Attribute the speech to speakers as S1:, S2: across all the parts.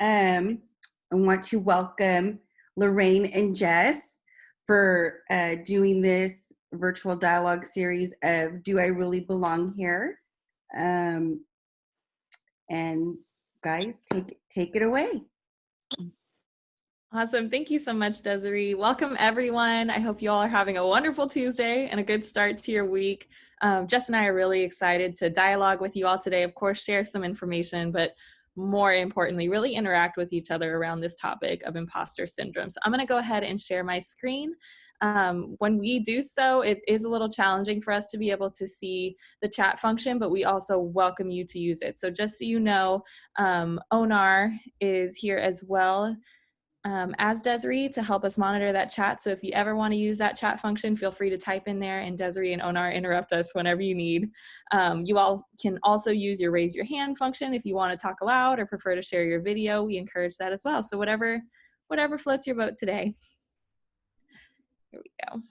S1: I want to welcome Lorraine and Jess for doing this virtual dialogue series of Do I Really Belong Here? And guys, take it away.
S2: Awesome. Thank you so much, Desiree. Welcome, everyone. I hope you all are having a wonderful Tuesday and a good start to your week. Jess and I are really excited to dialogue with you all today. Of course, share some information, but more importantly, really interact with each other around this topic of imposter syndrome. So I'm going to go ahead and share my screen. When we do so, it is a little challenging for us to be able to see the chat function, but we also welcome you to use it. So just so you know, Onar is here as well as Desiree to help us monitor that chat. So if you ever want to use that chat function, feel free to type in there, and Desiree and Onar interrupt us whenever you need. You all can also use your raise your hand function if you want to talk aloud or prefer to share your video. We encourage that as well. So whatever floats your boat today. Here we go.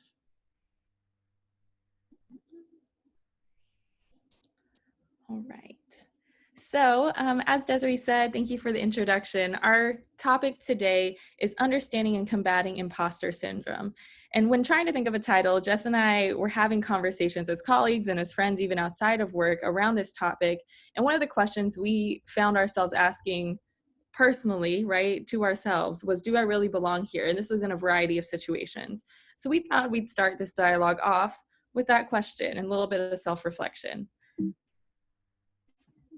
S2: All right. So as Desiree said, thank you for the introduction. Our topic today is understanding and combating imposter syndrome. And when trying to think of a title, Jess and I were having conversations as colleagues and as friends, even outside of work, around this topic. And one of the questions we found ourselves asking personally, right, to ourselves was, do I really belong here? And this was in a variety of situations. So we thought we'd start this dialogue off with that question and a little bit of self-reflection.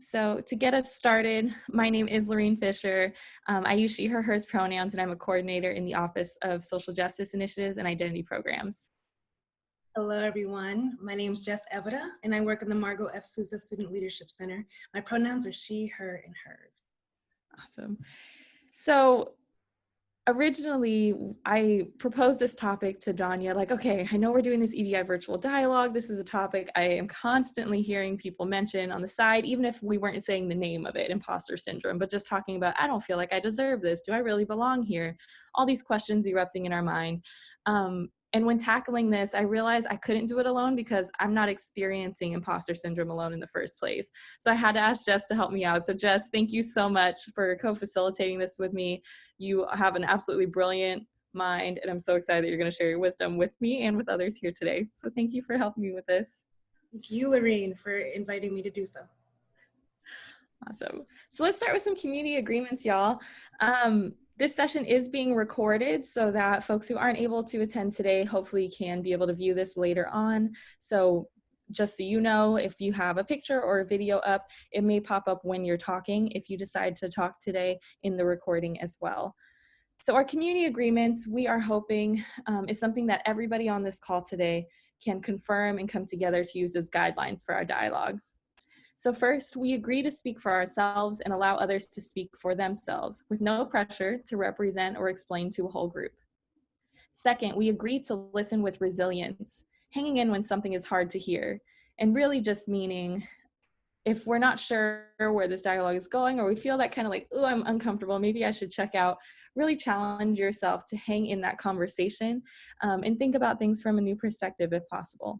S2: So to get us started, my name is Lorraine Fisher. I use she, her, hers pronouns, and I'm a coordinator in the Office of Social Justice Initiatives and Identity Programs.
S3: Hello, everyone. My name is Jess Evita, and I work in the Margot F. Souza Student Leadership Center. My pronouns are she, her, and hers.
S2: Awesome. So originally, I proposed this topic to Danya, like, okay, I know we're doing this EDI virtual dialogue. This is a topic I am constantly hearing people mention on the side, even if we weren't saying the name of it, imposter syndrome, but just talking about, I don't feel like I deserve this. Do I really belong here? All these questions erupting in our mind. And when tackling this, I realized I couldn't do it alone because I'm not experiencing imposter syndrome alone in the first place. So I had to ask Jess to help me out. So Jess, thank you so much for co-facilitating this with me. You have an absolutely brilliant mind, and I'm so excited that you're going to share your wisdom with me and with others here today. So thank you for helping me with this.
S3: Thank you, Lorraine, for inviting me to do so.
S2: Awesome. So let's start with some community agreements, y'all. This session is being recorded so that folks who aren't able to attend today hopefully can be able to view this later on. So just so you know, if you have a picture or a video up, it may pop up when you're talking if you decide to talk today in the recording as well. So our community agreements, we are hoping is something that everybody on this call today can confirm and come together to use as guidelines for our dialogue. So first, we agree to speak for ourselves and allow others to speak for themselves with no pressure to represent or explain to a whole group. Second, we agree to listen with resilience, hanging in when something is hard to hear, and really just meaning if we're not sure where this dialogue is going, or we feel that kind of like, oh, I'm uncomfortable, maybe I should check out, really challenge yourself to hang in that conversation and think about things from a new perspective if possible.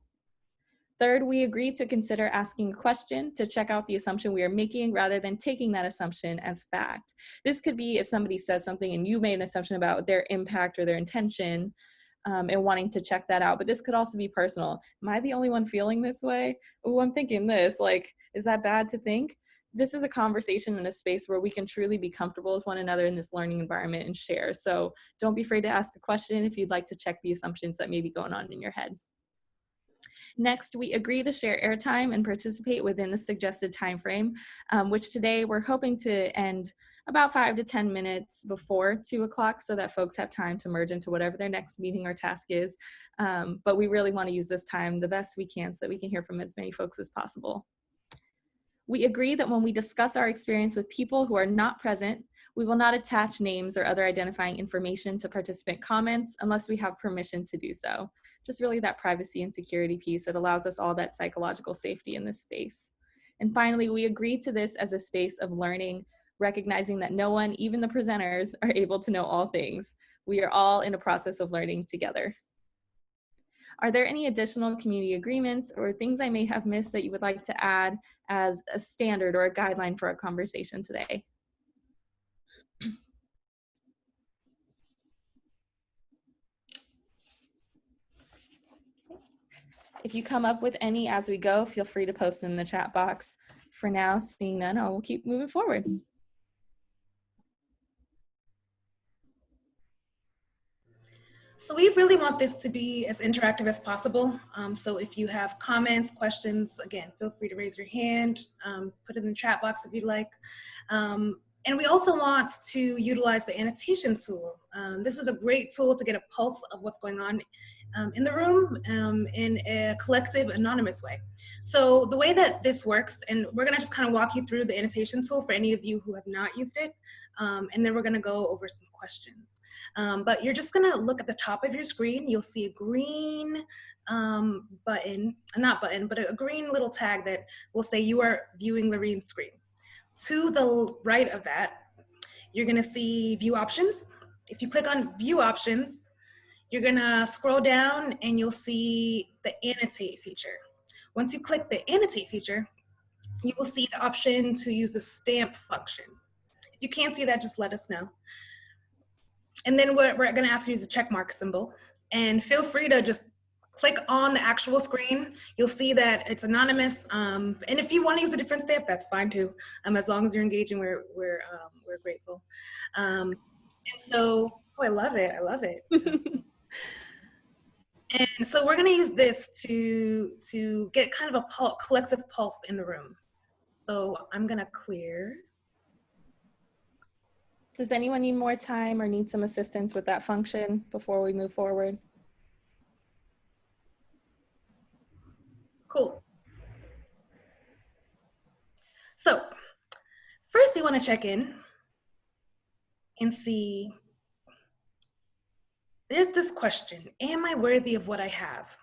S2: Third, we agree to consider asking a question to check out the assumption we are making rather than taking that assumption as fact. This could be if somebody says something and you made an assumption about their impact or their intention and wanting to check that out. But this could also be personal. Am I the only one feeling this way? Oh, I'm thinking this. Like, is that bad to think? This is a conversation in a space where we can truly be comfortable with one another in this learning environment and share. So don't be afraid to ask a question if you'd like to check the assumptions that may be going on in your head. Next, we agree to share airtime and participate within the suggested time frame, which today we're hoping to end about 5 to 10 minutes before 2 o'clock so that folks have time to merge into whatever their next meeting or task is. But we really want to use this time the best we can so that we can hear from as many folks as possible. We agree that when we discuss our experience with people who are not present, we will not attach names or other identifying information to participant comments unless we have permission to do so. Just really that privacy and security piece that allows us all that psychological safety in this space. And finally, we agree to this as a space of learning, recognizing that no one, even the presenters, are able to know all things. We are all in a process of learning together. Are there any additional community agreements or things I may have missed that you would like to add as a standard or a guideline for our conversation today? If you come up with any as we go, feel free to post in the chat box. For now, seeing none, I will keep moving forward.
S3: So we really want this to be as interactive as possible. So if you have comments, questions, again, feel free to raise your hand, put it in the chat box if you'd like. And we also want to utilize the annotation tool. This is a great tool to get a pulse of what's going on in the room in a collective, anonymous way. So the way that this works, and we're gonna just kind of walk you through the annotation tool for any of you who have not used it, and then we're gonna go over some questions. But you're just gonna look at the top of your screen. You'll see a green button, not button, but a green little tag that will say you are viewing Lorene's screen. To the right of that, you're gonna see view options. If you click on view options, you're gonna scroll down and you'll see the annotate feature. Once you click the annotate feature, you will see the option to use the stamp function. If you can't see that, just let us know. And then we're gonna ask you to use the check mark symbol. And feel free to just click on the actual screen. You'll see that it's anonymous. And if you wanna use a different stamp, that's fine too. As long as you're engaging, we're grateful. And so, oh, I love it, I love it. And so we're gonna use this to get kind of a collective pulse in the room. So I'm gonna clear.
S2: Does anyone need more time or need some assistance with that function before we move forward?
S3: Cool. So first we wanna check in and see, there's this question, am I worthy of what I have?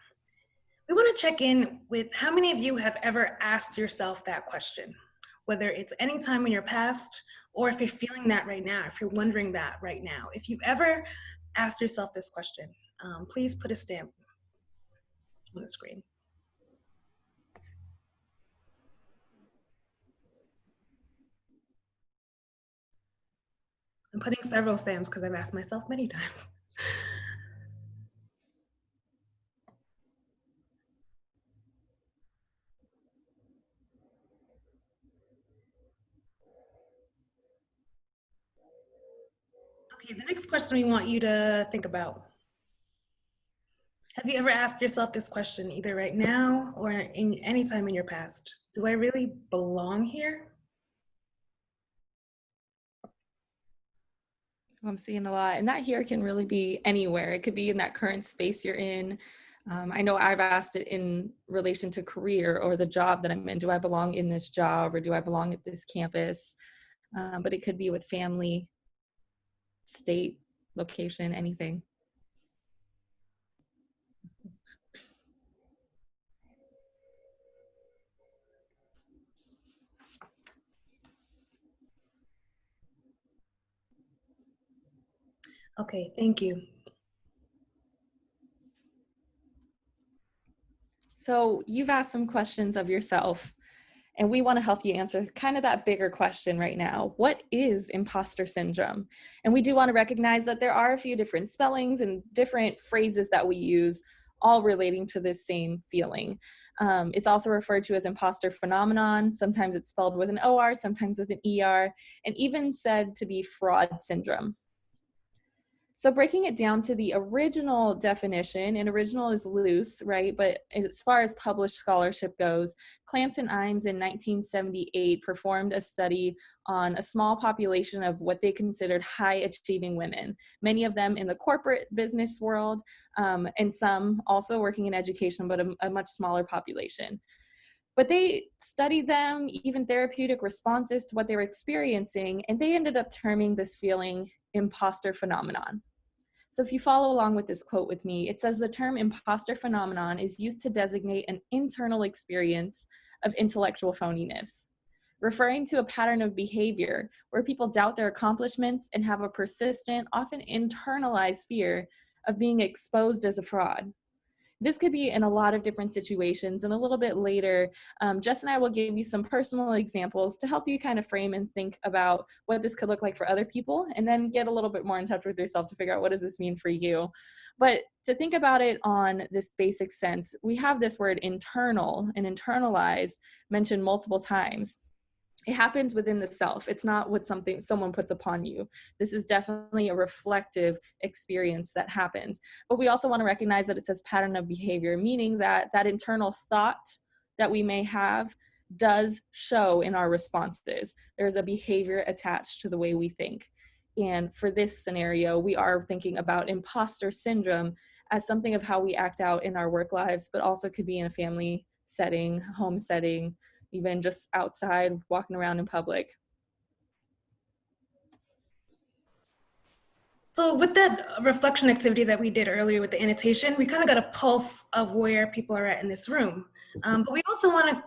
S3: We want to check in with how many of you have ever asked yourself that question, whether it's any time in your past or if you're feeling that right now, if you're wondering that right now. If you've ever asked yourself this question, please put a stamp on the screen. I'm putting several stamps because I've asked myself many times. Okay, the next question we want you to think about. Have you ever asked yourself this question, either right now or in any time in your past? Do I really belong here?
S2: I'm seeing a lot, and that here can really be anywhere. It could be in that current space you're in. I know I've asked it in relation to career or the job that I'm in. Do I belong in this job or do I belong at this campus? But it could be with family, state, location, anything.
S3: Okay, thank you.
S2: So you've asked some questions of yourself, and we want to help you answer kind of that bigger question right now. What is imposter syndrome? And we do want to recognize that there are a few different spellings and different phrases that we use, all relating to this same feeling. It's also referred to as imposter phenomenon. Sometimes it's spelled with an OR, sometimes with an ER, and even said to be fraud syndrome. So breaking it down to the original definition, and original is loose, right? But as far as published scholarship goes, Clampt and Imes in 1978 performed a study on a small population of what they considered high achieving women, many of them in the corporate business world, and some also working in education, but a much smaller population. But they studied them, even therapeutic responses to what they were experiencing, and they ended up terming this feeling imposter phenomenon. So if you follow along with this quote with me, it says the term imposter phenomenon is used to designate an internal experience of intellectual phoniness, referring to a pattern of behavior where people doubt their accomplishments and have a persistent, often internalized fear of being exposed as a fraud. This could be in a lot of different situations, and a little bit later, Jess and I will give you some personal examples to help you kind of frame and think about what this could look like for other people, and then get a little bit more in touch with yourself to figure out what does this mean for you. But to think about it on this basic sense, we have this word internal and internalize mentioned multiple times. It happens within the self. It's not what someone puts upon you. This is definitely a reflective experience that happens. But we also want to recognize that it says pattern of behavior, meaning that that internal thought that we may have does show in our responses. There's a behavior attached to the way we think. And for this scenario, we are thinking about imposter syndrome as something of how we act out in our work lives, but also could be in a family setting, home setting, even just outside walking around in public.
S3: So with that reflection activity that we did earlier with the annotation, we kind of got a pulse of where people are at in this room. But we also want to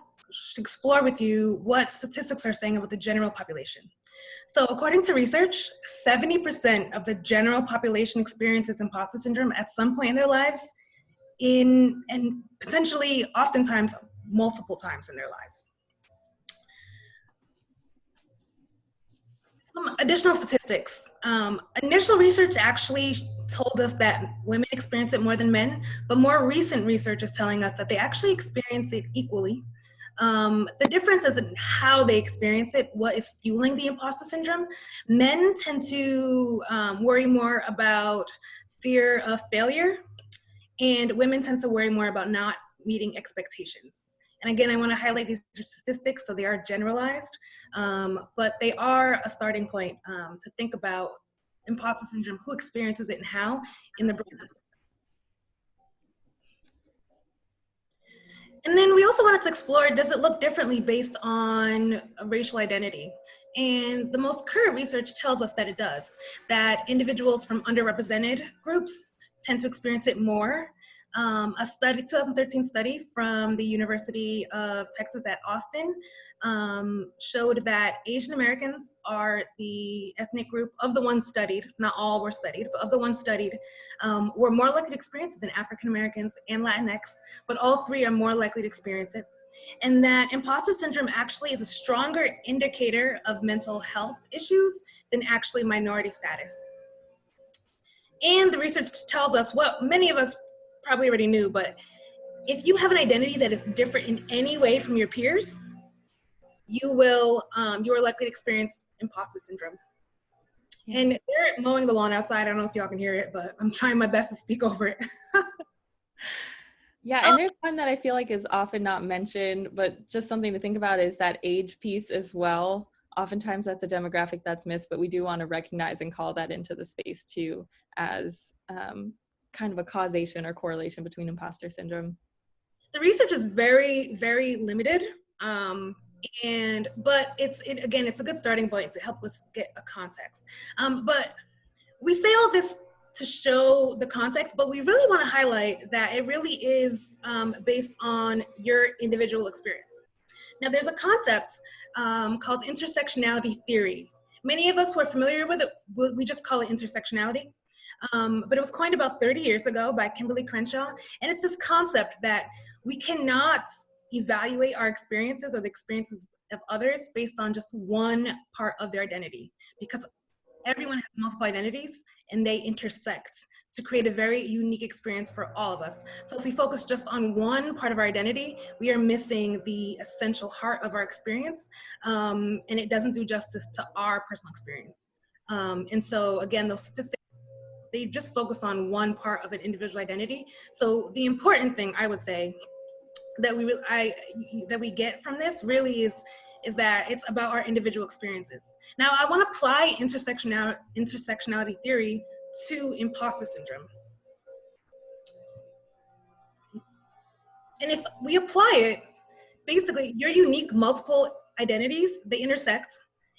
S3: explore with you what statistics are saying about the general population. So according to research, 70% of the general population experiences imposter syndrome at some point in their lives, and potentially oftentimes multiple times in their lives. Some additional statistics. Initial research actually told us that women experience it more than men, but more recent research is telling us that they actually experience it equally. The difference is in how they experience it, what is fueling the imposter syndrome. Men tend to worry more about fear of failure, and women tend to worry more about not meeting expectations. And again, I want to highlight these statistics so they are generalized, but they are a starting point to think about imposter syndrome, who experiences it and how in the brain. And then we also wanted to explore, does it look differently based on racial identity? And the most current research tells us that it does, that individuals from underrepresented groups tend to experience it more. A study, 2013 study from the University of Texas at Austin showed that Asian Americans are the ethnic group of the ones studied, not all were studied, but of the ones studied, were more likely to experience it than African Americans and Latinx, but all three are more likely to experience it. And that imposter syndrome actually is a stronger indicator of mental health issues than actually minority status. And the research tells us what many of us probably already knew, but if you have an identity that is different in any way from your peers, you are likely to experience imposter syndrome. And they're mowing the lawn outside. I don't know if y'all can hear it, but I'm trying my best to speak over it.
S2: Yeah, and there's one that I feel like is often not mentioned, but just something to think about is that age piece as well. Oftentimes that's a demographic that's missed, but we do want to recognize and call that into the space too as kind of a causation or correlation between imposter syndrome.
S3: The research is very, very limited, but it's a good starting point to help us get a context. But we say all this to show the context, but we really want to highlight that it really is based on your individual experience. Now, there's a concept called intersectionality theory. Many of us who are familiar with it, we just call it intersectionality. But it was coined about 30 years ago by Kimberly Crenshaw. And it's this concept that we cannot evaluate our experiences or the experiences of others based on just one part of their identity, because everyone has multiple identities and they intersect to create a very unique experience for all of us. So if we focus just on one part of our identity, we are missing the essential heart of our experience, and it doesn't do justice to our personal experience. And so again, those statistics, they just focus on one part of an individual identity. So the important thing I would say that we get from this really is that it's about our individual experiences. Now, I want to apply intersectionality theory to imposter syndrome. And if we apply it, basically your unique multiple identities, they intersect.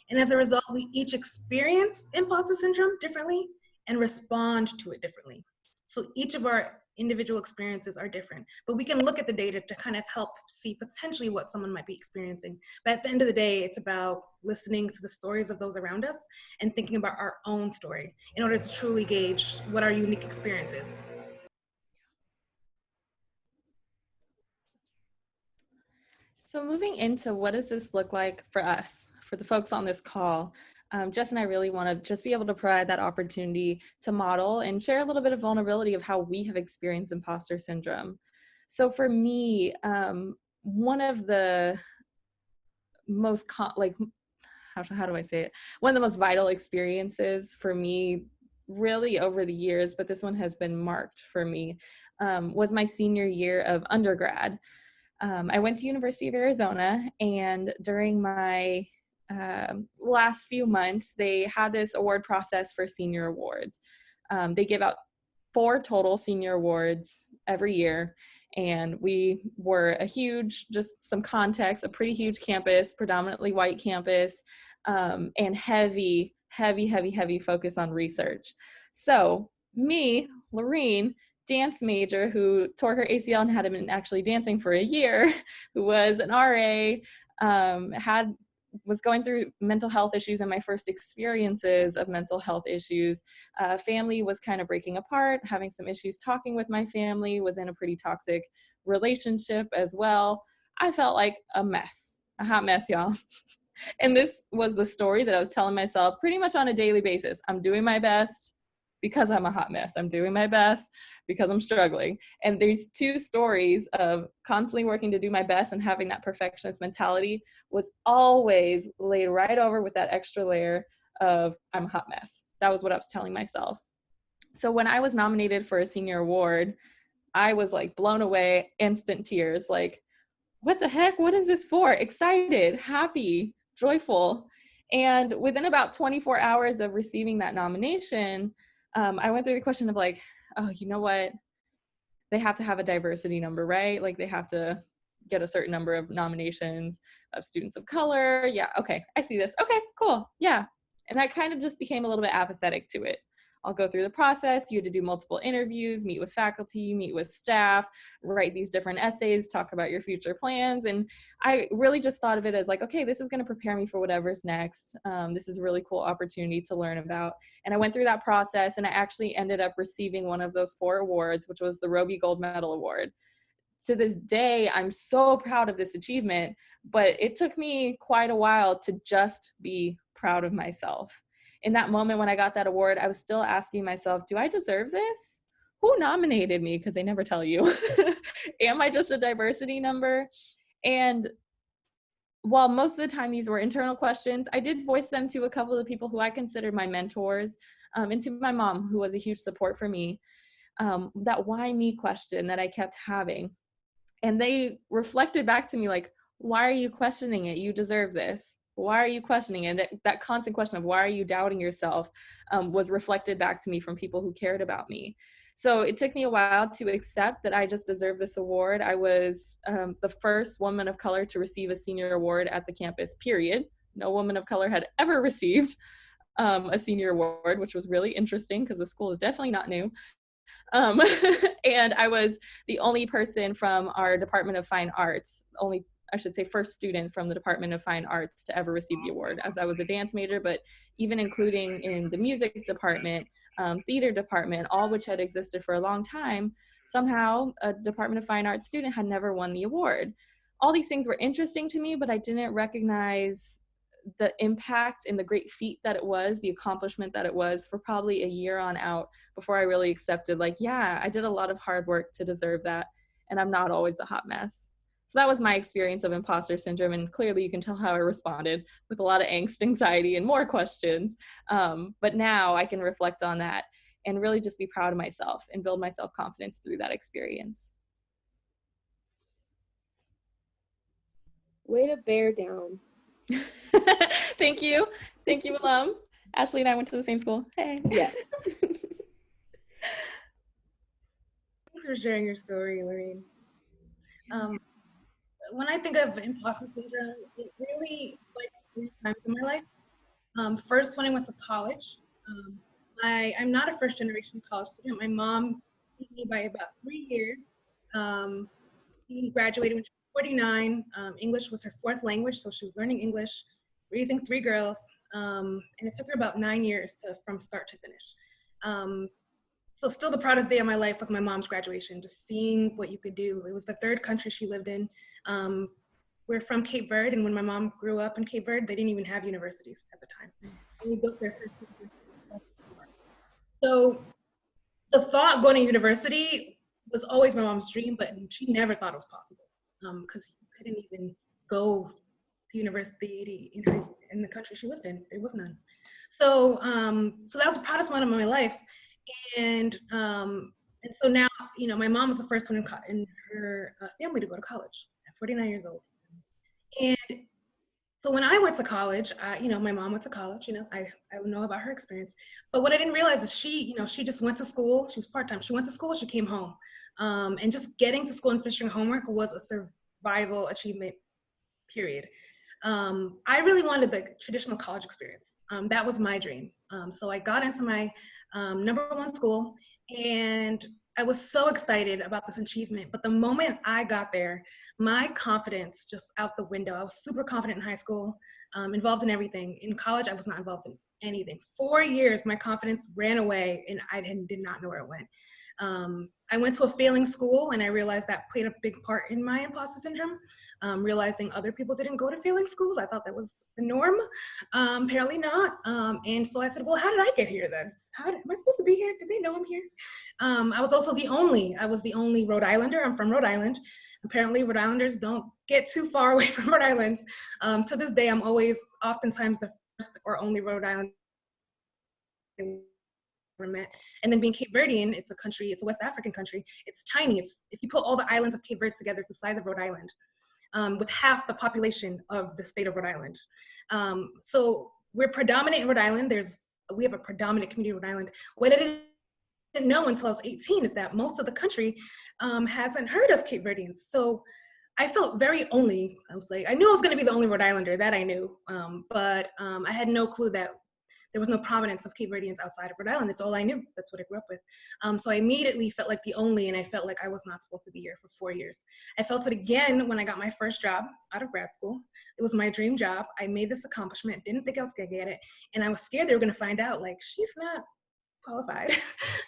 S3: And as a result, we each experience imposter syndrome differently and respond to it differently. So each of our individual experiences are different, but we can look at the data to kind of help see potentially what someone might be experiencing. But at the end of the day, it's about listening to the stories of those around us and thinking about our own story in order to truly gauge what our unique experience is.
S2: So moving into what does this look like for us, for the folks on this call, Jess and I really want to just be able to provide that opportunity to model and share a little bit of vulnerability of how we have experienced imposter syndrome. So for me, one of the most, how do I say it? One of the most vital experiences for me really over the years, but this one has been marked for me, was my senior year of undergrad. I went to University of Arizona, and during my last few months, they had this award process for senior awards. They give out 4 total senior awards every year, and we were just some context, a pretty huge campus, predominantly white campus, and heavy focus on research. So me, Lorene, dance major who tore her ACL and hadn't been actually dancing for a year, who was an RA, was going through mental health issues and my first experiences of mental health issues. Family was kind of breaking apart, having some issues talking with my family, was in a pretty toxic relationship as well. I felt like a mess, a hot mess, y'all. And this was the story that I was telling myself pretty much on a daily basis. I'm doing my best because I'm a hot mess. I'm doing my best because I'm struggling. And these 2 stories of constantly working to do my best and having that perfectionist mentality was always laid right over with that extra layer of I'm a hot mess. That was what I was telling myself. So when I was nominated for a senior award, I was like blown away, instant tears, like, what the heck? What is this for? Excited, happy, joyful. And within about 24 hours of receiving that nomination, I went through the question of like, oh, you know what? They have to have a diversity number, right? Like they have to get a certain number of nominations of students of color. Yeah, okay, I see this. Okay, cool, yeah. And I kind of just became a little bit apathetic to it. I'll go through the process. You had to do multiple interviews, meet with faculty, meet with staff, write these different essays, talk about your future plans. And I really just thought of it as like, okay, this is going to prepare me for whatever's next. This is a really cool opportunity to learn about. And I went through that process, and I actually ended up receiving one of those 4 awards, which was the Roby Gold Medal Award. To this day, I'm so proud of this achievement, but it took me quite a while to just be proud of myself. In that moment when I got that award, I was still asking myself, do I deserve this? Who nominated me? Because they never tell you. Am I just a diversity number? And while most of the time these were internal questions, I did voice them to a couple of people who I considered my mentors, and to my mom, who was a huge support for me. That why me question that I kept having. And they reflected back to me like, why are you questioning it? You deserve this. Why are you questioning it? That constant question of why are you doubting yourself was reflected back to me from people who cared about me. So it took me a while to accept that I just deserved this award. I was the first woman of color to receive a senior award at the campus, period. No woman of color had ever received a senior award, which was really interesting because the school is definitely not new. And I was the only person from our Department of Fine Arts, first student from the Department of Fine Arts to ever receive the award, as I was a dance major, but even including in the music department, theater department, all which had existed for a long time, somehow a Department of Fine Arts student had never won the award. All these things were interesting to me, but I didn't recognize the impact and the great feat that it was, the accomplishment that it was, for probably a year on out before I really accepted, like, yeah, I did a lot of hard work to deserve that, and I'm not always a hot mess. So that was my experience of imposter syndrome, and clearly you can tell how I responded with a lot of angst, anxiety, and more questions. But now I can reflect on that and really just be proud of myself and build my self-confidence through that experience.
S4: Way to bear down.
S2: Thank you. Thank you, alum. Ashley and I went to the same school. Hey.
S4: Yes.
S3: Thanks for sharing your story, Lorene. When I think of imposter syndrome, it really like 3 times in my life. First, when I went to college, I'm not a first generation college student. My mom beat me by about 3 years. She graduated when she was 49. English was her 4th language, so she was learning English, raising 3 girls, and it took her about 9 years from start to finish. So still the proudest day of my life was my mom's graduation, just seeing what you could do. It was the 3rd country she lived in. we're from Cape Verde, and when my mom grew up in Cape Verde, they didn't even have universities at the time. And we built their first university. So the thought of going to university was always my mom's dream, but she never thought it was possible because you couldn't even go to university in the country she lived in. There was none. So so that was the proudest moment of my life. And so now, you know, my mom was the first one in her family to go to college at 49 years old. And so when I went to college, you know, my mom went to college, you know, I know about her experience. But what I didn't realize is she, you know, she just went to school. She was part-time. She went to school, she came home. And just getting to school and finishing homework was a survival achievement, period. I really wanted the traditional college experience. That was my dream. So I got into my #1 school, and I was so excited about this achievement. But the moment I got there, my confidence just out the window. I was super confident in high school, involved in everything. In college, I was not involved in anything. 4 years, my confidence ran away, and I did not know where it went. I went to a failing school, and I realized that played a big part in my imposter syndrome. Realizing other people didn't go to failing schools. I thought that was the norm. Apparently not. And so I said, well, how did I get here then? Am I supposed to be here? Did they know I'm here? I was also the only Rhode Islander. I'm from Rhode Island. Apparently Rhode Islanders don't get too far away from Rhode Island. To this day, I'm oftentimes the first or only Rhode Island met. And then being Cape Verdean, it's a country, it's a West African country. It's tiny. If you put all the islands of Cape Verde together, it's the size of Rhode Island. With half the population of the state of Rhode Island. So we're predominant in Rhode Island. We have a predominant community in Rhode Island. What I didn't know until I was 18 is that most of the country hasn't heard of Cape Verdeans. So I felt very only. I knew I was gonna be the only Rhode Islander, that I knew. But I had no clue that there was no prominence of Cape Verdeans outside of Rhode Island. That's all I knew. That's what I grew up with. So I immediately felt like the only, and I felt like I was not supposed to be here for 4 years. I felt it again when I got my first job out of grad school. It was my dream job. I made this accomplishment, didn't think I was gonna get it. And I was scared they were gonna find out, like, she's not qualified.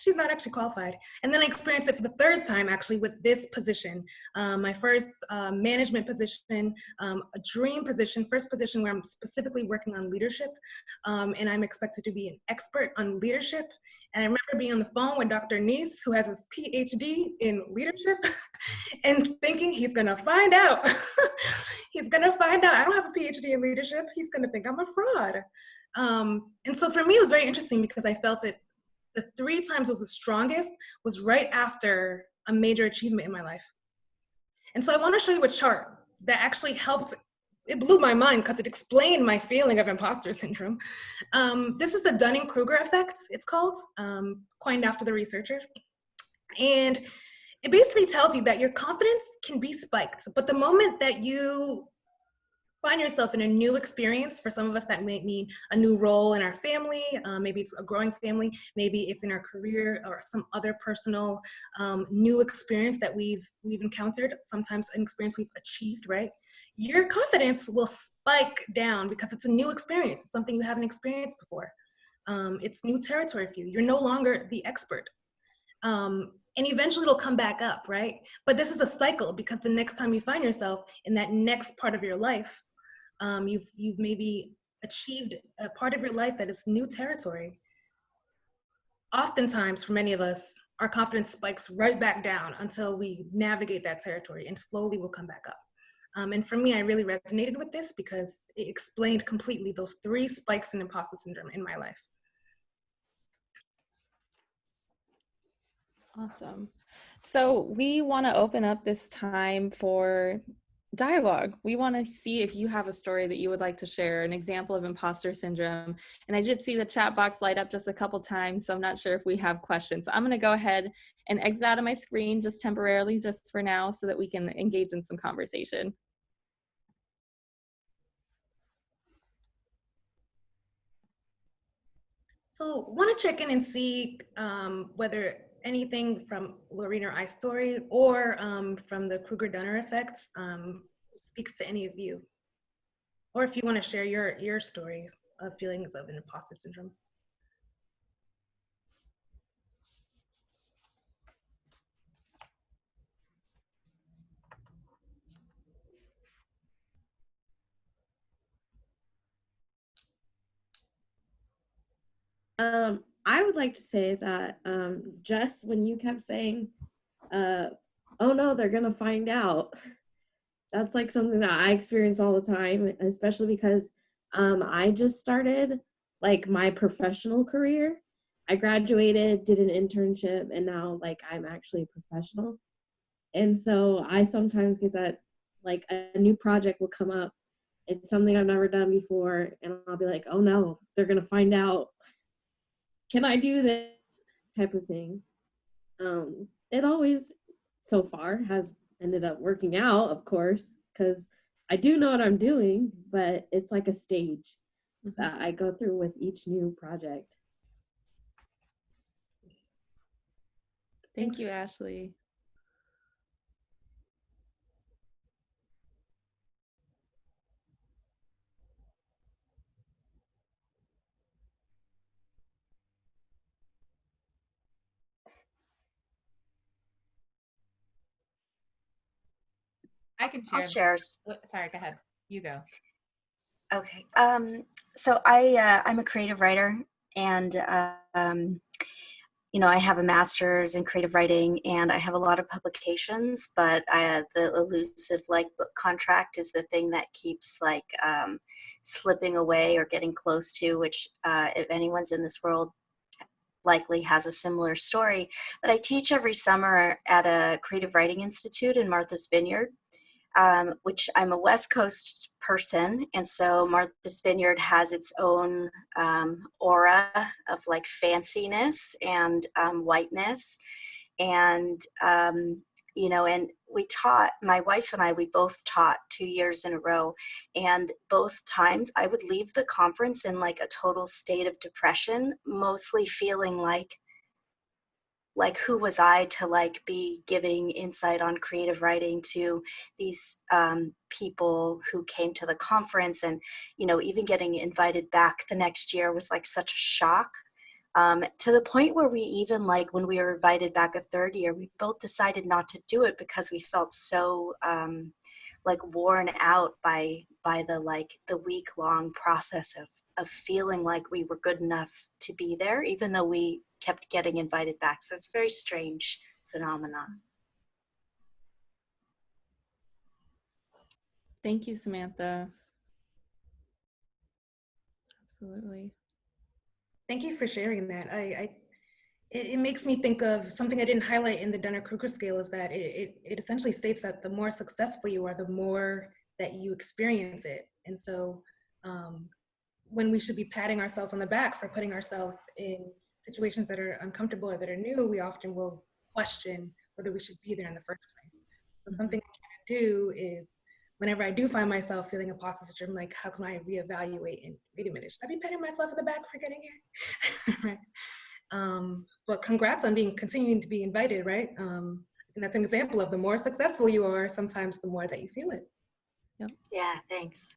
S3: She's not actually qualified. And then I experienced it for the third time, actually, with this position. My first management position, a dream position, first position where I'm specifically working on leadership. And I'm expected to be an expert on leadership. And I remember being on the phone with Dr. Neese, who has his PhD in leadership, and thinking he's gonna find out. He's gonna find out I don't have a PhD in leadership. He's gonna think I'm a fraud. And so for me, it was very interesting because I felt it. The 3 times it was the strongest was right after a major achievement in my life. And so I want to show you a chart that actually helped. It blew my mind because it explained my feeling of imposter syndrome. This is the Dunning-Kruger Effect, it's called, coined after the researcher. And it basically tells you that your confidence can be spiked, but the moment that you find yourself in a new experience, for some of us that may mean a new role in our family, maybe it's a growing family, maybe it's in our career or some other personal new experience that we've encountered, sometimes an experience we've achieved, right? Your confidence will spike down because it's a new experience. It's something you haven't experienced before. It's new territory for you. You're no longer the expert. And eventually it'll come back up, right? But this is a cycle because the next time you find yourself in that next part of your life, you've maybe achieved a part of your life that is new territory. Oftentimes, for many of us, our confidence spikes right back down until we navigate that territory, and slowly we'll come back up. And for me, I really resonated with this because it explained completely those 3 spikes in imposter syndrome in my life.
S2: Awesome. So we want to open up this time for dialogue. We want to see if you have a story that you would like to share, an example of imposter syndrome. And I did see the chat box light up just a couple times, so I'm not sure if we have questions. So I'm going to go ahead and exit out of my screen just temporarily, just for now, so that we can engage in some conversation.
S3: So want to check in and see whether anything from Lorena or I's story or from the Kruger-Dunning effect speaks to any of you. Or if you want to share your stories of feelings of an imposter syndrome.
S4: I would like to say that, Jess, when you kept saying, oh no, they're gonna find out, that's like something that I experience all the time, especially because I just started like my professional career. I graduated, did an internship, and now like I'm actually a professional. And so I sometimes get that like a new project will come up. It's something I've never done before, and I'll be like, oh no, they're gonna find out. Can I do this type of thing? It always so far has ended up working out, of course, because I do know what I'm doing, but it's like a stage that I go through with each new project.
S2: Thank you, Ashley.
S5: I can share.
S6: I'll share.
S5: Sorry, go ahead. You go.
S6: Okay. So I'm a creative writer, and you know, I have a master's in creative writing, and I have a lot of publications. But the elusive like book contract is the thing that keeps like slipping away or getting close to. Which, if anyone's in this world, likely has a similar story. But I teach every summer at a creative writing institute in Martha's Vineyard. Which I'm a West Coast person, and so Martha's Vineyard has its own aura of like fanciness and whiteness, and you know, and we taught, my wife and I, we both taught 2 years in a row, and both times I would leave the conference in like a total state of depression, mostly feeling like who was I to like be giving insight on creative writing to these people who came to the conference, and you know, even getting invited back the next year was like such a shock, to the point where we even like when we were invited back a third year, we both decided not to do it because we felt so like worn out by the week-long process of feeling like we were good enough to be there, even though we kept getting invited back. So it's a very strange phenomenon.
S2: Thank you, Samantha. Absolutely.
S3: Thank you for sharing that. It makes me think of something I didn't highlight in the Dunning-Kruger scale, is that it essentially states that the more successful you are, the more that you experience it. And so when we should be patting ourselves on the back for putting ourselves in situations that are uncomfortable or that are new, we often will question whether we should be there in the first place. So something I try to do is, whenever I do find myself feeling imposter syndrome, like how can I reevaluate and wait a minute, should I be patting myself on the back for getting here? Right. But congrats on continuing to be invited, right? And that's an example of the more successful you are, sometimes the more that you feel it.
S2: Yep.
S6: Yeah, thanks.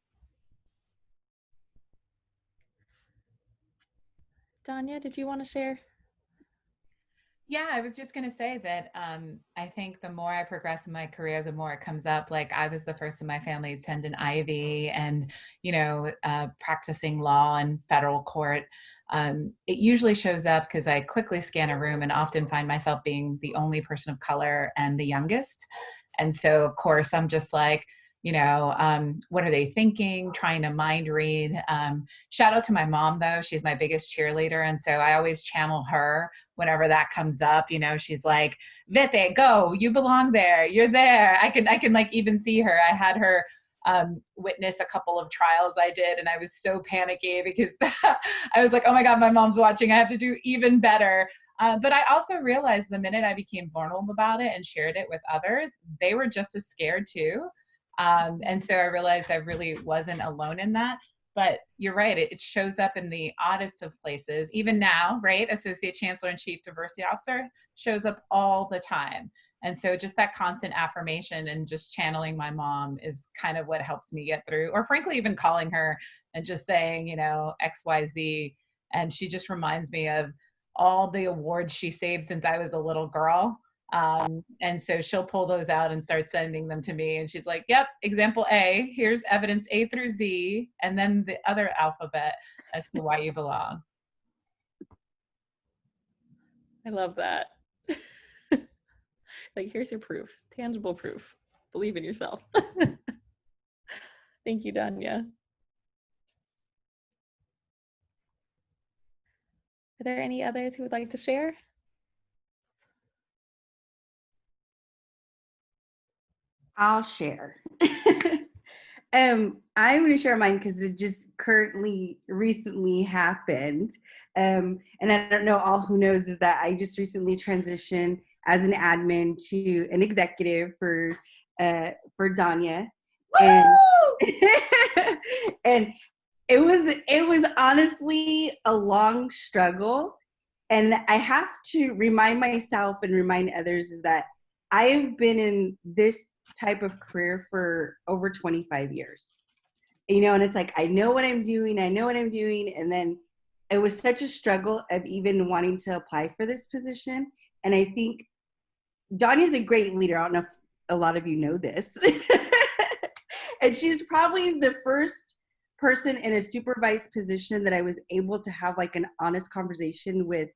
S2: Danya, did you want to share?
S5: Yeah, I was just going to say that I think the more I progress in my career, the more it comes up. Like I was the first in my family to attend an Ivy, and, you know, practicing law in federal court. It usually shows up because I quickly scan a room and often find myself being the only person of color and the youngest. And so, of course, I'm just like, you know, what are they thinking? Trying to mind read. Shout out to my mom, though. She's my biggest cheerleader. And so I always channel her whenever that comes up. You know, she's like, Ithe, go, you belong there. You're there. I can like even see her. I had her witness a couple of trials I did, and I was so panicky because I was like, oh my God, my mom's watching. I have to do even better. But I also realized the minute I became vulnerable about it and shared it with others, they were just as scared too. And so I realized I really wasn't alone in that. But you're right, it shows up in the oddest of places. Even now, right? Associate Chancellor and Chief Diversity Officer shows up all the time. And so just that constant affirmation and just channeling my mom is kind of what helps me get through. Or frankly, even calling her and just saying, you know, XYZ. And she just reminds me of all the awards she saved since I was a little girl. And so she'll pull those out and start sending them to me. And she's like, yep, example A, here's evidence A through Z, and then the other alphabet as to why you belong.
S2: I love that. Like, here's your proof, tangible proof. Believe in yourself. Thank you, Danya. Are there any others who would like to share?
S1: I'll share. I'm going to share mine because it just recently happened. And I don't know, all who knows is that I just recently transitioned as an admin to an executive for Danya. And, and it was honestly a long struggle. And I have to remind myself and remind others is that I have been in this type of career for over 25 years. You know, and it's like, I know what I'm doing. And then it was such a struggle of even wanting to apply for this position. And I think Donnie's a great leader. I don't know if a lot of you know this. And she's probably the first person in a supervised position that I was able to have like an honest conversation with.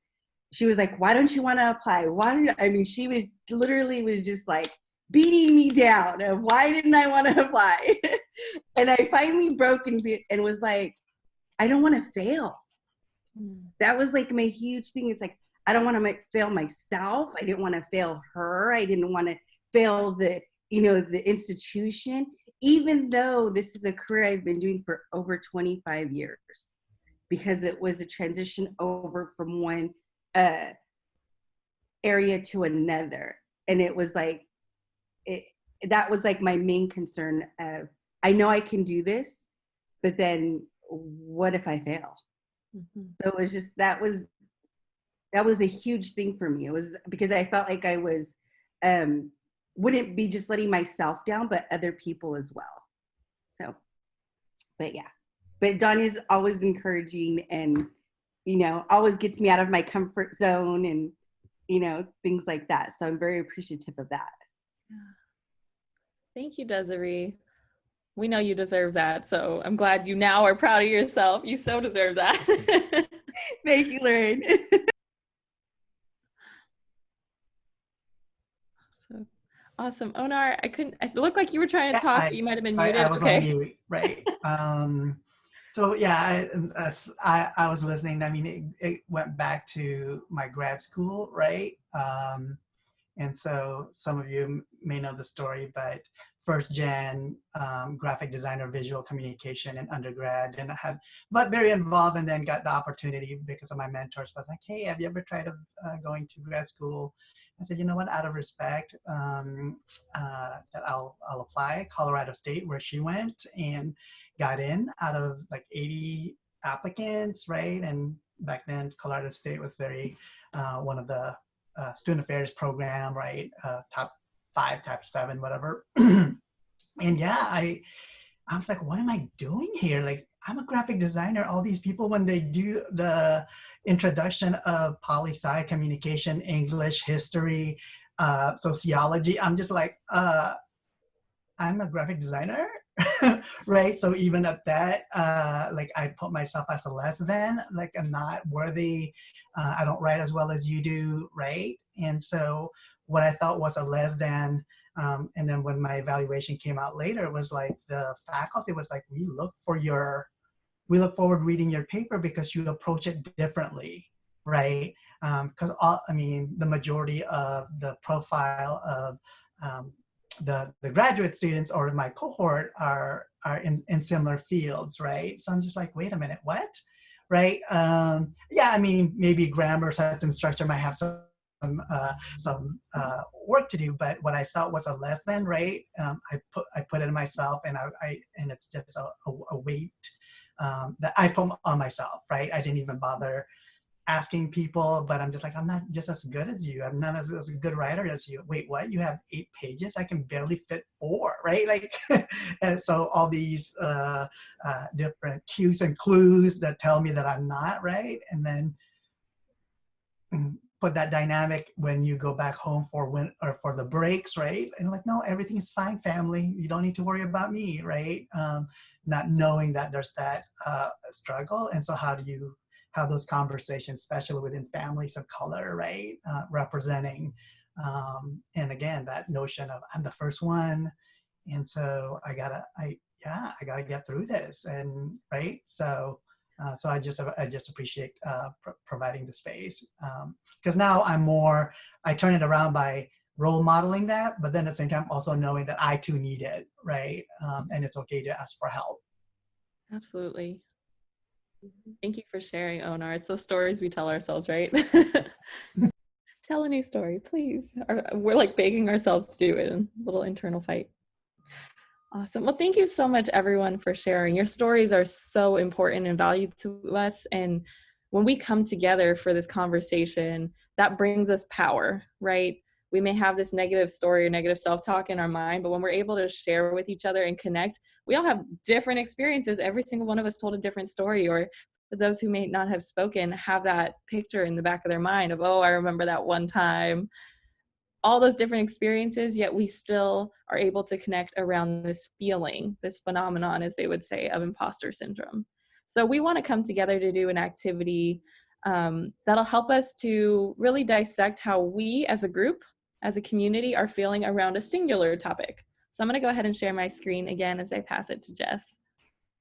S1: She was like, why don't you want to apply? She was literally was just like beating me down of why didn't I want to apply? And I finally broke and was like, I don't want to fail. That was like my huge thing. It's like, I don't want to fail myself. I didn't want to fail her. I didn't want to fail the institution, even though this is a career I've been doing for over 25 years, because it was a transition over from one area to another. And it was like, that was like my main concern of, I know I can do this, but then what if I fail? Mm-hmm. So it was just, that was a huge thing for me. It was because I felt like I was, wouldn't be just letting myself down, but other people as well. So, but yeah, but Donnie's always encouraging and, always gets me out of my comfort zone and, things like that. So I'm very appreciative of that.
S2: Thank you, Desiree. We know you deserve that. So I'm glad you now are proud of yourself. You so deserve that.
S1: Thank you, Lorraine.
S2: Awesome. Onar, it looked like you were trying to talk, but you might have been muted.
S7: I was on mute, right? So yeah, I was listening. I mean, it went back to my grad school, right? And so some of you may know the story, but first gen graphic designer, visual communication in undergrad, and but very involved, and then got the opportunity because of my mentors. Was like, hey, have you ever tried going to grad school? I said, you know what, out of respect, that I'll apply. Colorado State, where she went, and got in out of like 80 applicants, right? And back then, Colorado State was very one of the student affairs program, right? Top 5, top 7, whatever. And yeah, I was like, what am I doing here? Like, I'm a graphic designer. All these people, when they do the introduction of poli-sci, communication, English, history, sociology, I'm just like, I'm a graphic designer, right? So even at that, like I put myself as a less than, like I'm not worthy. I don't write as well as you do, right? And so what I thought was a less than, and then when my evaluation came out later, it was like the faculty was like, we look forward reading your paper because you approach it differently, right? Because the majority of the profile of the graduate students or my cohort are in similar fields, right? So I'm just like, wait a minute, what? Right? Yeah, I mean, maybe grammar, sentence structure might have some work to do, but what I thought was a less than, right? I put it in myself, and and it's just a weight that I put on myself, right? I didn't even bother asking people, but I'm just like, I'm not just as good as you. I'm not as a good writer as you. Wait, what? You have 8 pages? I can barely fit 4, right? Like, and so all these different cues and clues that tell me that I'm not, right? And then put that dynamic when you go back home for the breaks, right? And like, no, everything is fine, family. You don't need to worry about me, right? Not knowing that there's that struggle. And so how do you have those conversations, especially within families of color, right? Representing, and again, that notion of I'm the first one, and so I gotta get through this, and right. So I just appreciate providing the space, because now I turn it around by role modeling that, but then at the same time also knowing that I too need it, right? And it's okay to ask for help.
S2: Absolutely. Thank you for sharing, Onar. It's those stories we tell ourselves, right? Tell a new story, please. We're like begging ourselves to do it, a little internal fight. Awesome. Well, thank you so much, everyone, for sharing. Your stories are so important and valued to us. And when we come together for this conversation, that brings us power, right? We may have this negative story or negative self-talk in our mind, but when we're able to share with each other and connect, we all have different experiences. Every single one of us told a different story, or for those who may not have spoken, have that picture in the back of their mind of, oh, I remember that one time. All those different experiences, yet we still are able to connect around this feeling, this phenomenon, as they would say, of imposter syndrome. So we want to come together to do an activity that'll help us to really dissect how we as a group, as a community, are feeling around a singular topic. So I'm going to go ahead and share my screen again as I pass it to Jess.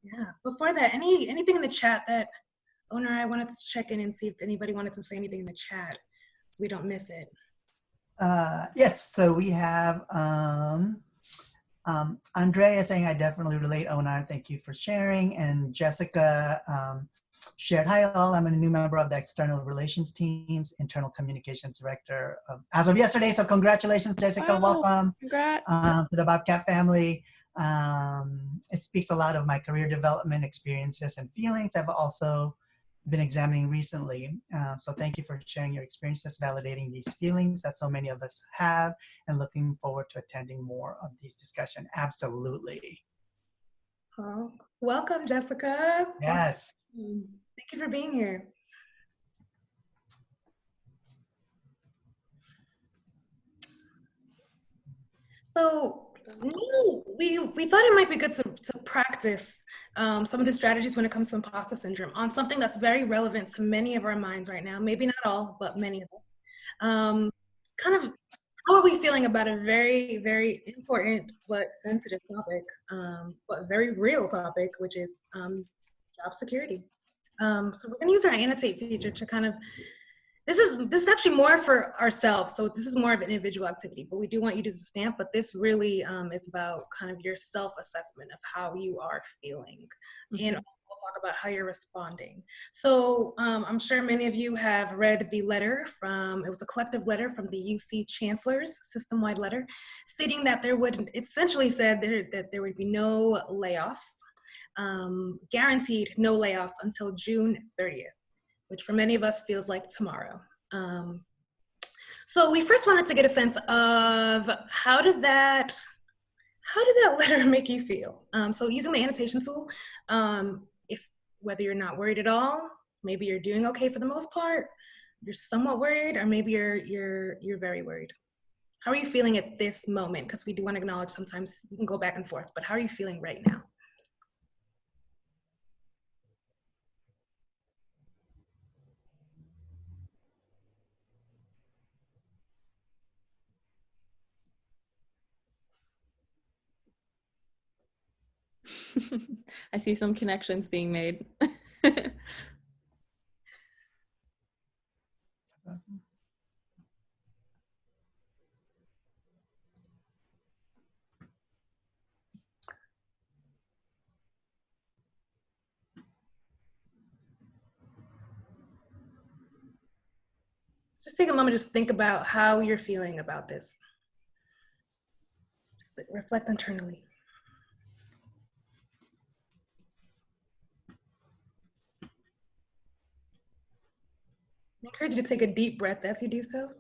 S3: Yeah, before that, anything in the chat that Onar, I wanted to check in and see if anybody wanted to say anything in the chat so we don't miss it.
S7: Yes, so we have Andrea saying, I definitely relate, Onar, thank you for sharing. And Jessica shared, hi all, I'm a new member of the External Relations Team's Internal Communications Director as of yesterday. So congratulations, Jessica, welcome
S2: Congrats.
S7: To the Bobcat family. It speaks a lot of my career development experiences and feelings I've also been examining recently. So thank you for sharing your experiences, validating these feelings that so many of us have, and looking forward to attending more of these discussions. Absolutely.
S3: Oh, welcome, Jessica.
S7: Yes.
S3: Welcome. Thank you for being here. So we thought it might be good to practice some of the strategies when it comes to imposter syndrome on something that's very relevant to many of our minds right now. Maybe not all, but many of them. Kind of, how are we feeling about a very, very important but sensitive topic, but very real topic, which is job security. So we're going to use our annotate feature to kind of, this is actually more for ourselves. So this is more of an individual activity, but we do want you to use a stamp, but this really is about kind of your self-assessment of how you are feeling. Mm-hmm. And also we'll talk about how you're responding. So I'm sure many of you have read the letter it was a collective letter from the UC Chancellor's system-wide letter, stating that it essentially said that there would be no layoffs, guaranteed no layoffs until June 30th. Which for many of us feels like tomorrow. So we first wanted to get a sense of how did that letter make you feel? So using the annotation tool, whether you're not worried at all, maybe you're doing okay for the most part, you're somewhat worried, or maybe you're very worried. How are you feeling at this moment? Because we do want to acknowledge sometimes you can go back and forth, but how are you feeling right now?
S2: I see some connections being made.
S3: Just take a moment, just think about how you're feeling about this. Reflect internally. I encourage you to take a deep breath as you do so.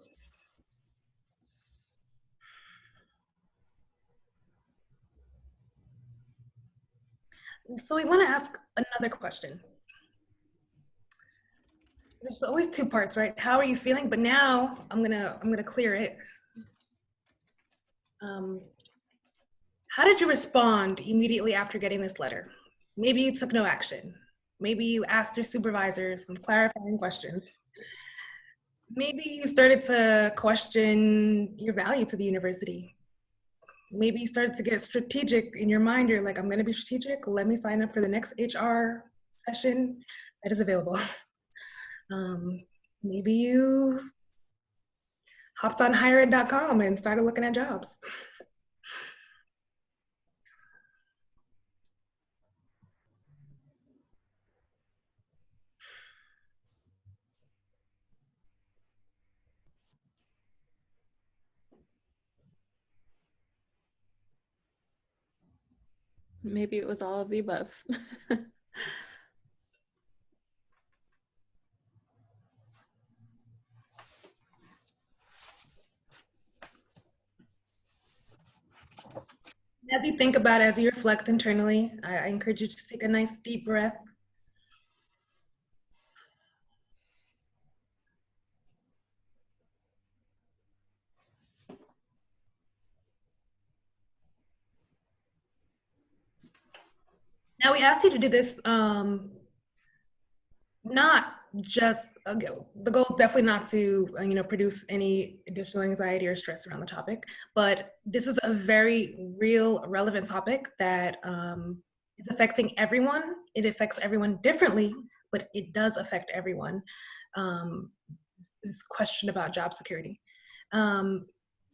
S3: So we want to ask another question. There's always two parts, right? How are you feeling? But now I'm gonna clear it. How did you respond immediately after getting this letter? Maybe you took no action. Maybe you asked your supervisors some clarifying questions. Maybe you started to question your value to the university. Maybe you started to get strategic in your mind. You're like, I'm gonna be strategic. Let me sign up for the next HR session that is available. Maybe you hopped on hired.com and started looking at jobs.
S2: Maybe it was all of the above.
S3: As you think about it, as you reflect internally, I encourage you to take a nice deep breath. Now we asked you to do this, not just, the goal is definitely not to, produce any additional anxiety or stress around the topic, but this is a very real, relevant topic that is affecting everyone. It affects everyone differently, but it does affect everyone. This question about job security.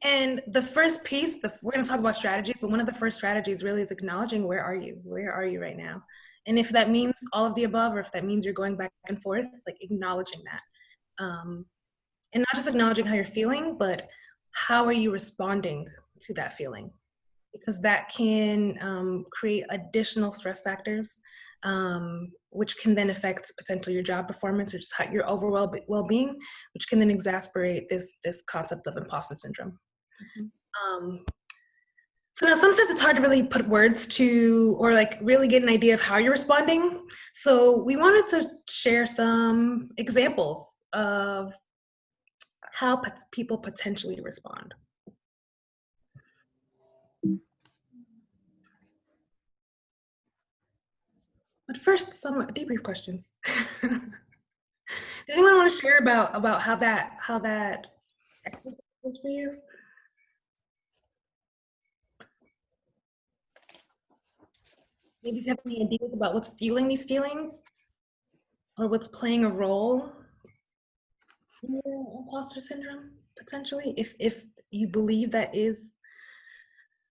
S3: And the first piece, we're going to talk about strategies, but one of the first strategies really is acknowledging where are you? Where are you right now? And if that means all of the above, or if that means you're going back and forth, like acknowledging that. And not just acknowledging how you're feeling, but how are you responding to that feeling? Because that can create additional stress factors, which can then affect potentially your job performance or just your overall well-being, which can then exacerbate this concept of imposter syndrome. Mm-hmm. So now sometimes it's hard to really put words to, or like really get an idea of how you're responding. So we wanted to share some examples of how people potentially respond. But first, some debrief questions. Did anyone want to share about how that exercise was for you? Maybe if you have any ideas about what's fueling these feelings, or what's playing a role in your imposter syndrome, potentially, if you believe that is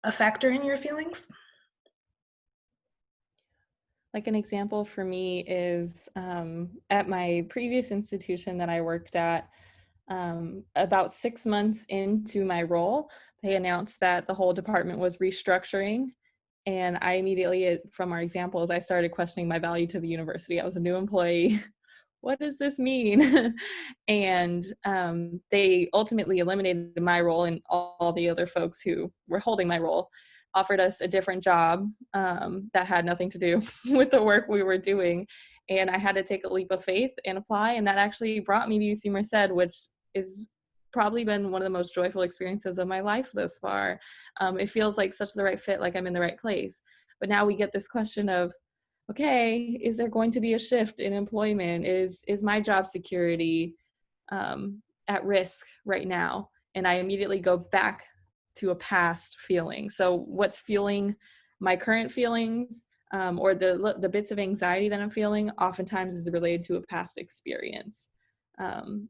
S3: a factor in your feelings.
S2: Like an example for me is at my previous institution that I worked at, about 6 months into my role, they announced that the whole department was restructuring. And I immediately, from our examples, I started questioning my value to the university. I was a new employee. What does this mean? And they ultimately eliminated my role, and all the other folks who were holding my role offered us a different job that had nothing to do with the work we were doing. And I had to take a leap of faith and apply. And that actually brought me to UC Merced, which is probably been one of the most joyful experiences of my life thus far. It feels like such the right fit, like I'm in the right place. But now we get this question of, okay, is there going to be a shift in employment? Is my job security at risk right now? And I immediately go back to a past feeling. So what's fueling my current feelings, or the bits of anxiety that I'm feeling, oftentimes is related to a past experience.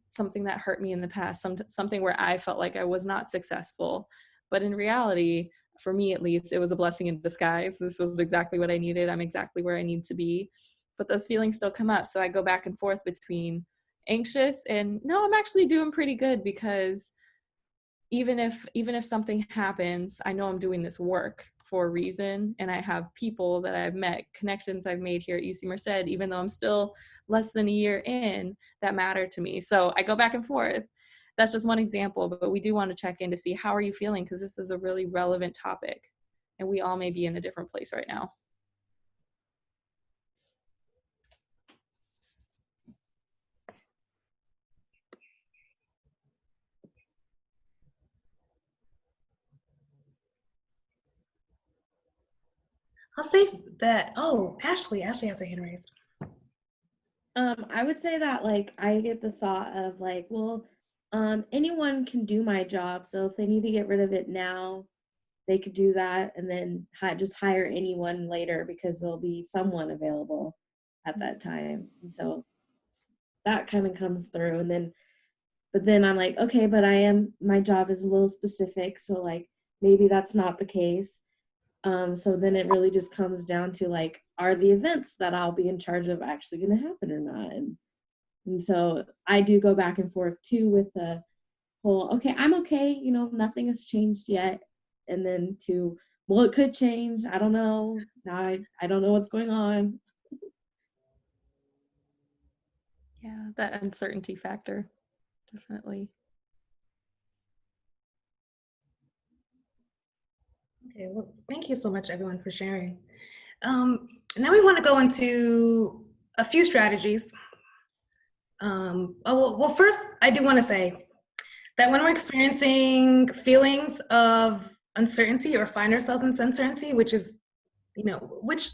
S2: Something that hurt me in the past, something where I felt like I was not successful. But in reality, for me at least, it was a blessing in disguise. This was exactly what I needed. I'm exactly where I need to be. But those feelings still come up. So I go back and forth between anxious and no, I'm actually doing pretty good, because even if something happens, I know I'm doing this work for a reason, and I have people that I've met, connections I've made here at UC Merced, even though I'm still less than a year in, that matter to me. So I go back and forth. That's just one example, but we do want to check in to see how are you feeling, because this is a really relevant topic, and we all may be in a different place right now.
S3: I'll say that, Ashley has her hand raised.
S4: I would say that like I get the thought of like, well, anyone can do my job. So if they need to get rid of it now, they could do that and then just hire anyone later because there'll be someone available at that time. And so that kind of comes through. And then, but then I'm like, okay, but my job is a little specific. So like, maybe that's not the case. So then it really just comes down to like, are the events that I'll be in charge of actually going to happen or not? And so I do go back and forth too with the whole, okay, I'm okay, you know, nothing has changed yet. And then to, well, it could change. I don't know. Now I don't know what's going on.
S2: Yeah, that uncertainty factor, definitely.
S3: Okay, well, thank you so much, everyone, for sharing. Now we want to go into a few strategies. Well, first, I do want to say that when we're experiencing feelings of uncertainty or find ourselves in uncertainty, which is, which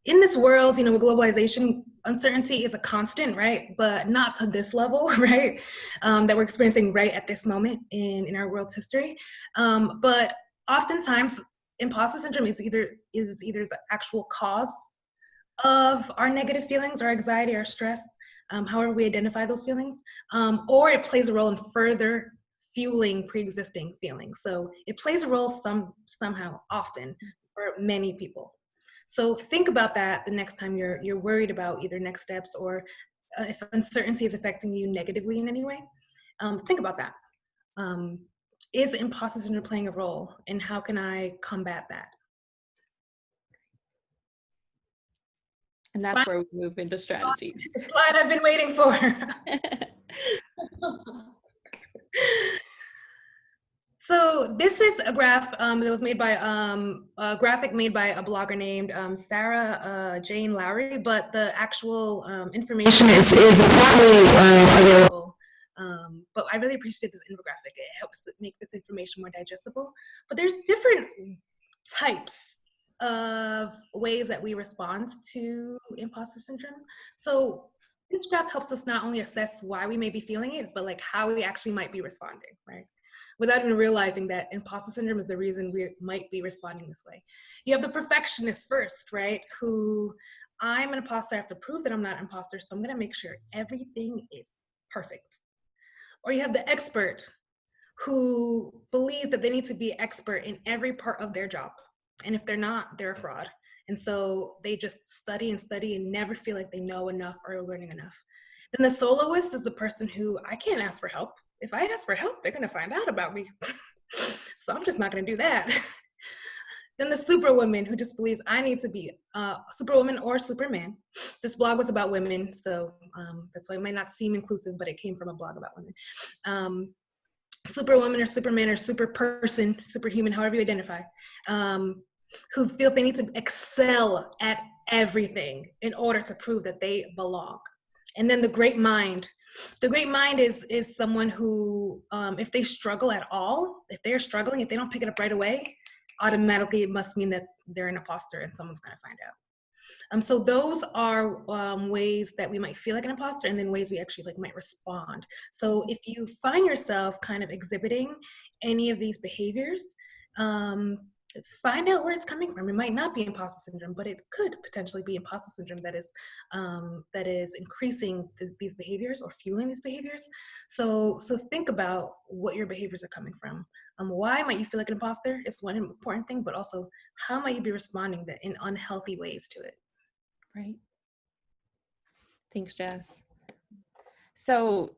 S3: in this world, with globalization, uncertainty is a constant, right? But not to this level, right? That we're experiencing right at this moment in our world's history. But oftentimes, imposter syndrome is either the actual cause of our negative feelings or anxiety or stress, however we identify those feelings, or it plays a role in further fueling pre-existing feelings. So it plays a role somehow, often, for many people. So think about that the next time you're worried about either next steps or if uncertainty is affecting you negatively in any way. Think about that. Is imposter syndrome playing a role, and how can I combat that?
S2: And that's where we move into strategy.
S3: The slide I've been waiting for. So this is a graph that was made by a graphic made by a blogger named Sarah Jane Lowry, but the actual information is importantly available. But I really appreciate this infographic. It helps make this information more digestible. But there's different types of ways that we respond to imposter syndrome. So this graph helps us not only assess why we may be feeling it, but like how we actually might be responding, right? Without even realizing that imposter syndrome is the reason we might be responding this way. You have the perfectionist first, right? Who, I'm an imposter, I have to prove that I'm not an imposter, so I'm gonna make sure everything is perfect. Or you have the expert who believes that they need to be expert in every part of their job. And if they're not, they're a fraud. And so they just study and never feel like they know enough or are learning enough. Then the soloist is the person who, I can't ask for help. If I ask for help, they're gonna find out about me. So I'm just not gonna do that. Then the superwoman who just believes I need to be superwoman or superman. This blog was about women, so that's why it might not seem inclusive, but it came from a blog about women. Superwoman or superman or super person, superhuman, however you identify, who feel they need to excel at everything in order to prove that they belong. And then the great mind. The great mind is someone who, if they struggle at all, if they're struggling, if they don't pick it up right away, automatically it must mean that they're an imposter and someone's gonna find out. So those are ways that we might feel like an imposter, and then ways we actually might respond. So if you find yourself kind of exhibiting any of these behaviors, find out where it's coming from. It might not be imposter syndrome, but it could potentially be imposter syndrome that is increasing these behaviors or fueling these behaviors. So think about what your behaviors are coming from. Why might you feel like an imposter is one important thing, but also how might you be responding in unhealthy ways to it?
S2: Right. Thanks, Jess. So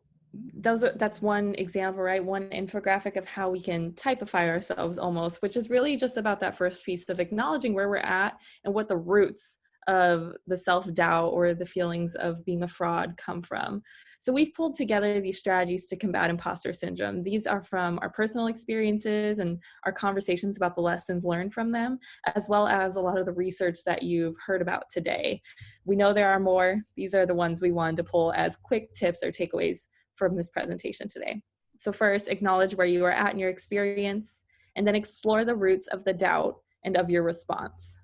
S2: that's one example, right? One infographic of how we can typify ourselves almost, which is really just about that first piece of acknowledging where we're at and what the roots of the self-doubt or the feelings of being a fraud come from. So we've pulled together these strategies to combat imposter syndrome. These are from our personal experiences and our conversations about the lessons learned from them, as well as a lot of the research that you've heard about today. We know there are more. These are the ones we wanted to pull as quick tips or takeaways from this presentation today. So first, acknowledge where you are at in your experience, and then explore the roots of the doubt and of your response.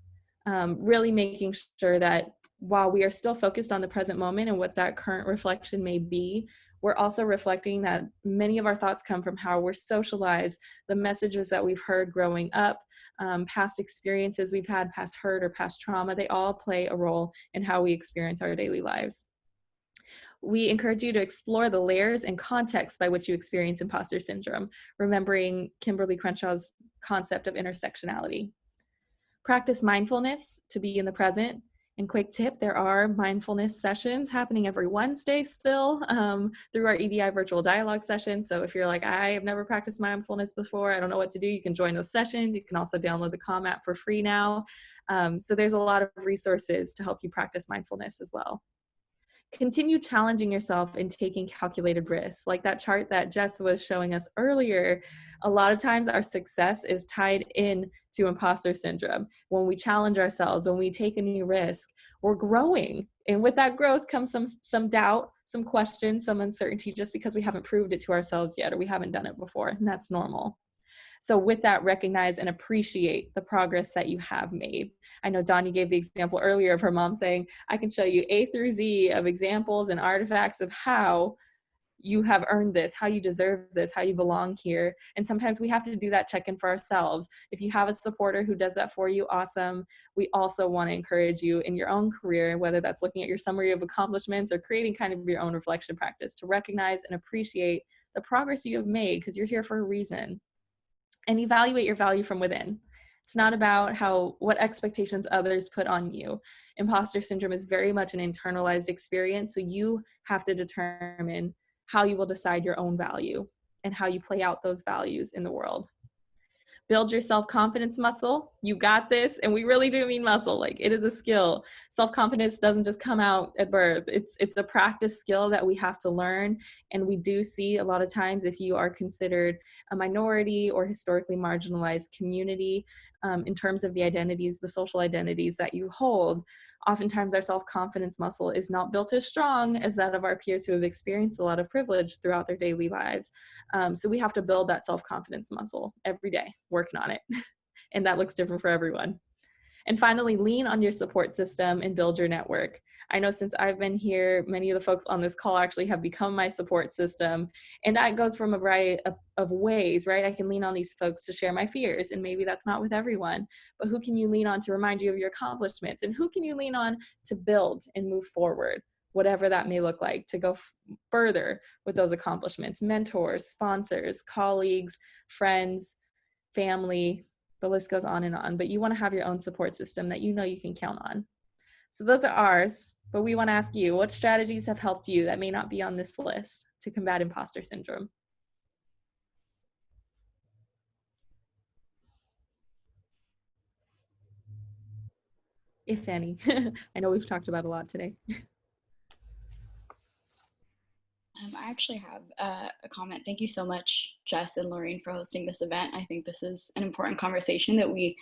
S2: Really making sure that while we are still focused on the present moment and what that current reflection may be, we're also reflecting that many of our thoughts come from how we're socialized, the messages that we've heard growing up, past experiences we've had, past hurt or past trauma. They all play a role in how we experience our daily lives. We encourage you to explore the layers and context by which you experience imposter syndrome, remembering Kimberly Crenshaw's concept of intersectionality. Practice mindfulness to be in the present. And quick tip, there are mindfulness sessions happening every Wednesday still through our EDI virtual dialogue session. So if you're like, I have never practiced mindfulness before, I don't know what to do, you can join those sessions. You can also download the Calm app for free now. So there's a lot of resources to help you practice mindfulness as well. Continue challenging yourself and taking calculated risks. Like that chart that Jess was showing us earlier, a lot of times our success is tied in to imposter syndrome. When we challenge ourselves, when we take a new risk, we're growing. And with that growth comes some doubt, some question, some uncertainty, just because we haven't proved it to ourselves yet or we haven't done it before, and that's normal. So with that, recognize and appreciate the progress that you have made. I know Donnie gave the example earlier of her mom saying, I can show you A through Z of examples and artifacts of how you have earned this, how you deserve this, how you belong here. And sometimes we have to do that check-in for ourselves. If you have a supporter who does that for you, awesome. We also want to encourage you in your own career, whether that's looking at your summary of accomplishments or creating kind of your own reflection practice, to recognize and appreciate the progress you have made, because you're here for a reason. And evaluate your value from within. It's not about what expectations others put on you. Imposter syndrome is very much an internalized experience, so you have to determine how you will decide your own value and how you play out those values in the world. Build your self-confidence muscle. You got this. And we really do mean muscle. Like, it is a skill. Self-confidence doesn't just come out at birth. It's a practice skill that we have to learn. And we do see a lot of times, if you are considered a minority or historically marginalized community, in terms of the identities, the social identities that you hold, oftentimes our self-confidence muscle is not built as strong as that of our peers who have experienced a lot of privilege throughout their daily lives. So we have to build that self-confidence muscle every day, working on it. And that looks different for everyone. And finally, lean on your support system and build your network. I know since I've been here, many of the folks on this call actually have become my support system. And that goes from a variety of ways, right? I can lean on these folks to share my fears, and maybe that's not with everyone, but who can you lean on to remind you of your accomplishments? And who can you lean on to build and move forward, whatever that may look like, to go further with those accomplishments? Mentors, sponsors, colleagues, friends, family, the list goes on and on, but you want to have your own support system that you know you can count on. So those are ours, but we want to ask you, what strategies have helped you that may not be on this list to combat imposter syndrome? If any. I know we've talked about a lot today.
S8: I actually have a comment. Thank you so much, Jess and Lorraine, for hosting this event. I think this is an important conversation that we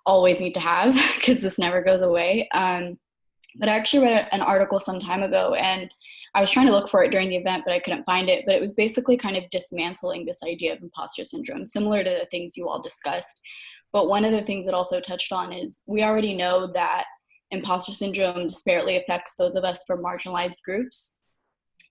S8: always need to have, because this never goes away. But I actually read an article some time ago, and I was trying to look for it during the event, but I couldn't find it. But it was basically kind of dismantling this idea of imposter syndrome, similar to the things you all discussed. But one of the things it also touched on is we already know that imposter syndrome disparately affects those of us from marginalized groups.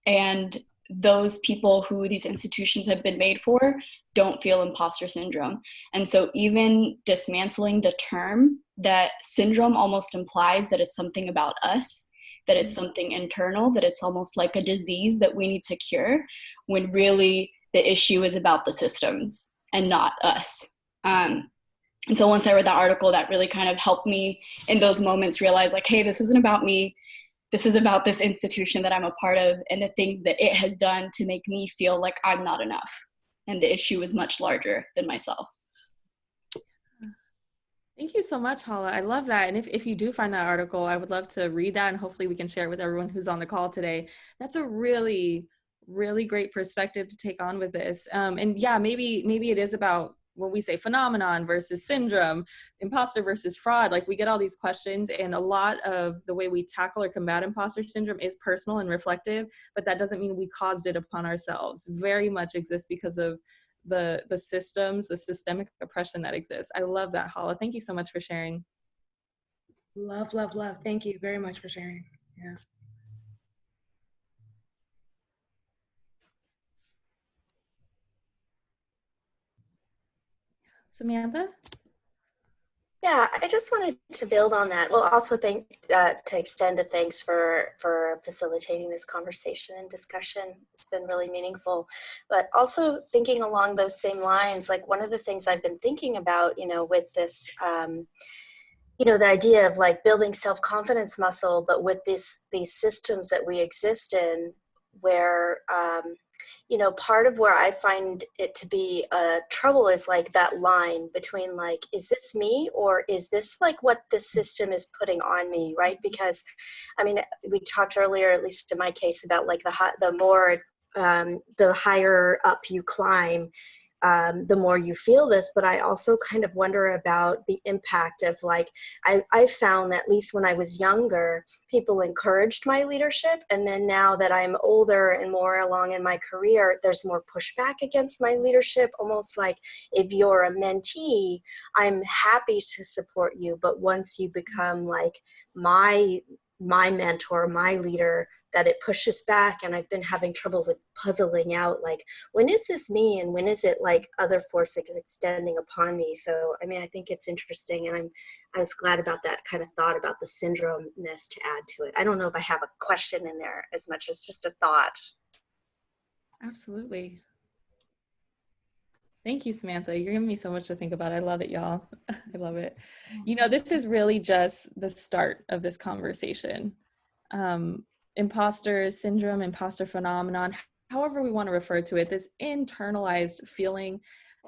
S8: And those people who these institutions have been made for don't feel imposter syndrome. And so even dismantling the term, that syndrome almost implies that it's something about us, that it's something internal, that it's almost like a disease that we need to cure, when really the issue is about the systems and not us. And so once I read that article, that really kind of helped me in those moments realize, like, hey, this isn't about me. This is about this institution that I'm a part of and the things that it has done to make me feel like I'm not enough. And the issue is much larger than myself.
S2: Thank you so much, Hala. I love that. And if you do find that article, I would love to read that, and hopefully we can share it with everyone who's on the call today. That's a really, really great perspective to take on with this. And yeah, maybe it is about, when we say phenomenon versus syndrome, imposter versus fraud, like we get all these questions, and a lot of the way we tackle or combat imposter syndrome is personal and reflective, but that doesn't mean we caused it upon ourselves. Very much exists because of the systems, the systemic oppression that exists. I love that, Hala. Thank you so much for sharing.
S3: Love, love, love. Thank you very much for sharing. Yeah.
S2: Samantha?
S6: Yeah, I just wanted to build on that. Well, also to extend a thanks for facilitating this conversation and discussion. It's been really meaningful. But also thinking along those same lines, like one of the things I've been thinking about, with this, the idea of like building self-confidence muscle, but with these systems that we exist in, where part of where I find it to be trouble is like that line between like, is this me or is this like what the system is putting on me, right? Because I mean, we talked earlier, at least in my case, about like the higher up you climb, the more you feel this. But I also kind of wonder about the impact of like, I found that at least when I was younger, people encouraged my leadership. And then now that I'm older and more along in my career, there's more pushback against my leadership. Almost like if you're a mentee, I'm happy to support you. But once you become like my mentor, my leader, that it pushes back. And I've been having trouble with puzzling out, like, when is this me and when is it like other forces extending upon me? So, I mean, I think it's interesting, and I was glad about that kind of thought about the syndrome-ness to add to it. I don't know if I have a question in there as much as just a thought.
S2: Absolutely. Thank you, Samantha. You're giving me so much to think about. I love it, y'all. I love it. This is really just the start of this conversation. Imposter syndrome, imposter phenomenon, however we want to refer to it, this internalized feeling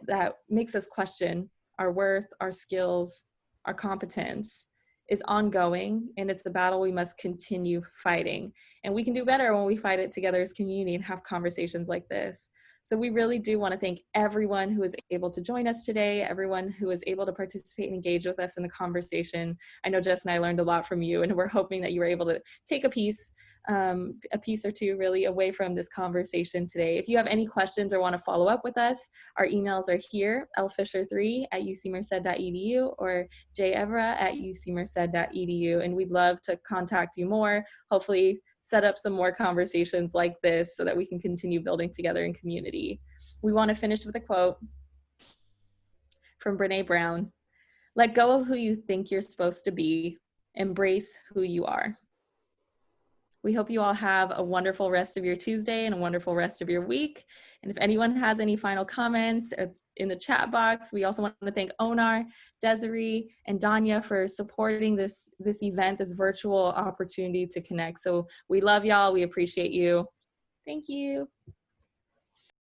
S2: that makes us question our worth, our skills, our competence is ongoing, and it's a battle we must continue fighting. And we can do better when we fight it together as community and have conversations like this. So we really do want to thank everyone who was able to join us today, everyone who was able to participate and engage with us in the conversation. I know Jess and I learned a lot from you, and we're hoping that you were able to take a piece or two really away from this conversation today. If you have any questions or want to follow up with us, our emails are here, lfisher3@ucmerced.edu or jevra@ucmerced.edu, and we'd love to contact you more, hopefully set up some more conversations like this so that we can continue building together in community. We want to finish with a quote from Brene Brown. Let go of who you think you're supposed to be. Embrace who you are. We hope you all have a wonderful rest of your Tuesday and a wonderful rest of your week. And if anyone has any final comments in the chat box, we also want to thank Onar, Desiree, and Danya for supporting this event, this virtual opportunity to connect. So we love y'all. We appreciate you. Thank you.